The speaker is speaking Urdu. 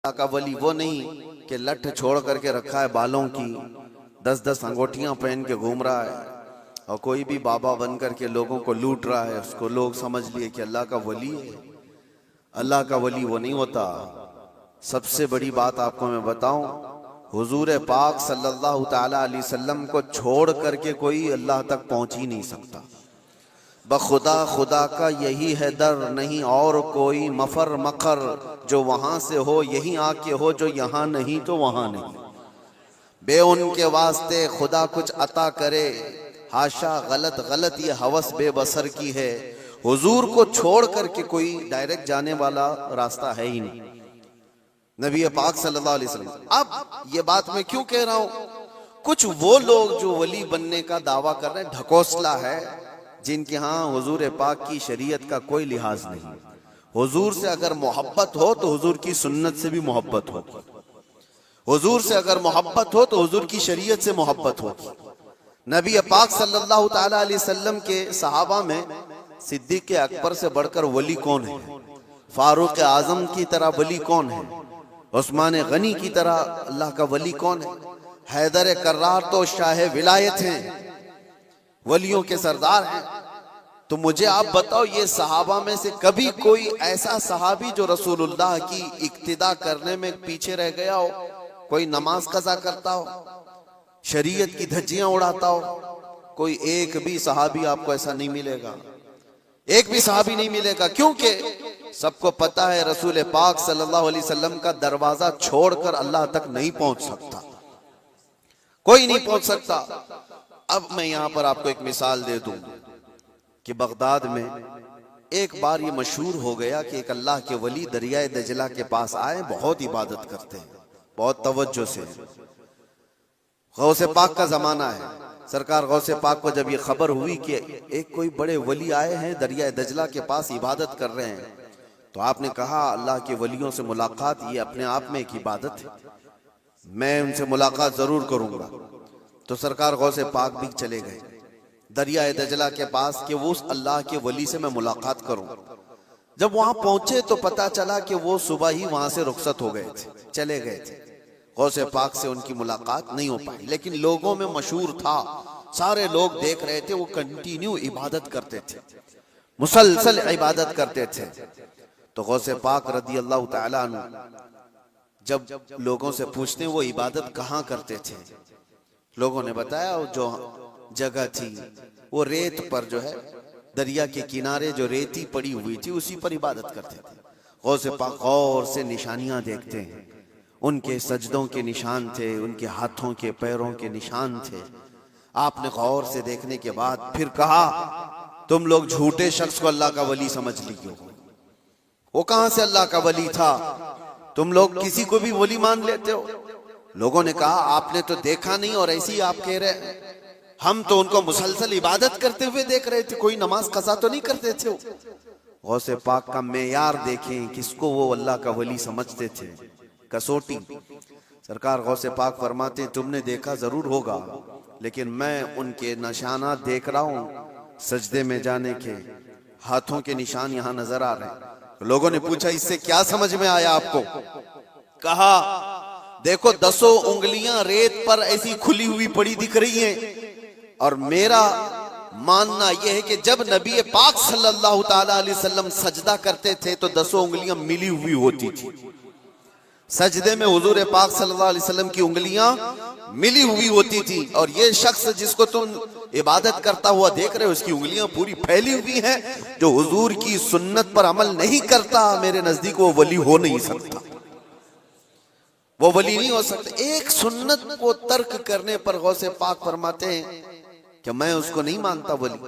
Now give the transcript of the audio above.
اللہ کا ولی وہ نہیں کہ لٹھ چھوڑ کر کے رکھا ہے بالوں کی، 10 انگوٹھیاں پہن کے گھوم رہا ہے اور کوئی بھی بابا بن کر کے لوگوں کو لوٹ رہا ہے، اس کو لوگ سمجھ لیے کہ اللہ کا ولی ہے۔ اللہ کا ولی وہ نہیں ہوتا۔ سب سے بڑی بات آپ کو میں بتاؤں، حضور پاک صلی اللہ تعالی علیہ وسلم کو چھوڑ کر کے کوئی اللہ تک پہنچ ہی نہیں سکتا۔ بخدا خدا کا یہی ہے در، نہیں اور کوئی مفر مقر، جو وہاں سے ہو یہی آ کے ہو، جو یہاں نہیں تو وہاں نہیں۔ بے ان کے واسطے خدا کچھ عطا کرے، ہاشا غلط یہ ہوس بے بصر کی ہے۔ حضور کو چھوڑ کر کے کوئی ڈائریکٹ جانے والا راستہ ہے ہی نہیں، نبی پاک صلی اللہ علیہ وسلم۔ اب یہ بات میں کیوں کہہ رہا ہوں، کچھ وہ لوگ جو ولی بننے کا دعویٰ کر رہے ہیں، ڈھکوسلا ہے، جن کے ہاں حضور پاک کی شریعت کا کوئی لحاظ نہیں۔ حضور سے اگر محبت ہو تو حضور کی سنت سے بھی محبت ہو، حضور سے اگر محبت ہو تو حضور کی شریعت سے محبت ہو۔ نبی پاک صلی اللہ تعالی علیہ وسلم کے صحابہ میں صدیق اکبر سے بڑھ کر ولی کون ہے؟ فاروق اعظم کی طرح ولی کون ہے؟ عثمان غنی کی طرح اللہ کا ولی کون ہے؟ حیدر کرار تو شاہ ولایت ہیں، ولیوں کے سردار ہیں۔ تو مجھے آپ بتاؤ، یہ صحابہ میں سے کبھی کوئی ایسا صحابی جو رسول اللہ کی اقتداء کرنے میں پیچھے رہ گیا ہو، کوئی نماز قضا کرتا ہو، شریعت کی دھجیاں اڑاتا ہو؟ کوئی ایک بھی صحابی آپ کو ایسا نہیں ملے گا، ایک بھی صحابی نہیں ملے گا، کیونکہ سب کو پتا ہے رسول پاک صلی اللہ علیہ وسلم کا دروازہ چھوڑ کر اللہ تک نہیں پہنچ سکتا، کوئی نہیں پہنچ سکتا۔ اب میں یہاں پر آپ کو ایک مثال دے دوں کہ بغداد میں ایک بار یہ مشہور ہو گیا کہ ایک اللہ کے ولی دریائے دجلہ کے پاس آئے، بہت عبادت کرتے ہیں، بہت توجہ سے۔ غوث پاک کا زمانہ ہے، سرکار غوث پاک کو جب یہ خبر ہوئی کہ ایک کوئی بڑے ولی آئے ہیں دریائے دجلہ کے پاس عبادت کر رہے ہیں، تو آپ نے کہا اللہ کے ولیوں سے ملاقات یہ اپنے آپ میں ایک عبادت ہے، میں ان سے ملاقات ضرور کروں گا۔ تو سرکار غوث پاک بھی چلے گئے دریائے دجلہ کے پاس کہ وہ اس اللہ کے ولی سے میں ملاقات کروں۔ جب وہاں پہنچے تو پتا چلا کہ وہ صبح ہی وہاں سے رخصت ہو گئے تھے، چلے گئے تھے، غوث پاک سے ان کی ملاقات نہیں ہو پائی۔ لیکن لوگوں میں مشہور تھا، سارے لوگ دیکھ رہے تھے، وہ کنٹینیو عبادت کرتے تھے، مسلسل عبادت کرتے تھے۔ تو غوث پاک رضی اللہ تعالیٰ عنہ جب لوگوں سے پوچھتے ہیں وہ عبادت کہاں کرتے تھے، لوگوں نے بتایا وہ جو جگہ تھی وہ ریت پر، جو ہے دریا کے کنارے جو ریتی پڑی ہوئی تھی اسی پر عبادت کرتے تھے۔ غوث پاک غور سے نشانیاں دیکھتے ہیں، ان کے سجدوں کے نشان تھے، ان کے ہاتھوں کے پیروں کے نشان تھے۔ آپ نے غور سے دیکھنے کے بعد پھر کہا تم لوگ جھوٹے شخص کو اللہ کا ولی سمجھ لیے ہو، وہ کہاں سے اللہ کا ولی تھا، تم لوگ کسی کو بھی ولی مان لیتے ہو۔ لوگوں نے کہا آپ نے تو دیکھا نہیں اور ایسی آپ کہہ رہے ہیں، ہم تو ان کو مسلسل عبادت کرتے ہوئے دیکھ رہے تھے، کوئی نماز قضا تو نہیں کرتے تھے۔ غوث پاک کا معیار دیکھیں، کس کو وہ اللہ کا ولی سمجھتے تھے، کسوٹی۔ سرکار غوث پاک فرماتے تم نے دیکھا ضرور ہوگا، لیکن میں ان کے نشانات دیکھ رہا ہوں، سجدے میں جانے کے، ہاتھوں کے نشان یہاں نظر آ رہے ہیں۔ لوگوں نے پوچھا اس سے کیا سمجھ میں آیا آپ کو؟ کہا دیکھو 10 انگلیاں ریت پر ایسی کھلی ہوئی پڑی دکھ رہی ہیں، اور میرا ماننا یہ ہے کہ جب نبی پاک صلی اللہ تعالی علیہ وسلم سجدہ کرتے تھے تو 10 انگلیاں ملی ہوئی ہوتی تھی، سجدے میں حضور پاک صلی اللہ علیہ وسلم کی انگلیاں ملی ہوئی ہوتی تھی، اور یہ شخص جس کو تم عبادت کرتا ہوا دیکھ رہے ہو اس کی انگلیاں پوری پھیلی ہوئی ہیں، جو حضور کی سنت پر عمل نہیں کرتا میرے نزدیک وہ ولی ہو نہیں سکتا، وہ ولی نہیں ہو سکتا۔ ایک سنت کو ترک کرنے پر غوث پاک فرماتے ہیں کہ میں اس کو نہیں مانتا ولی۔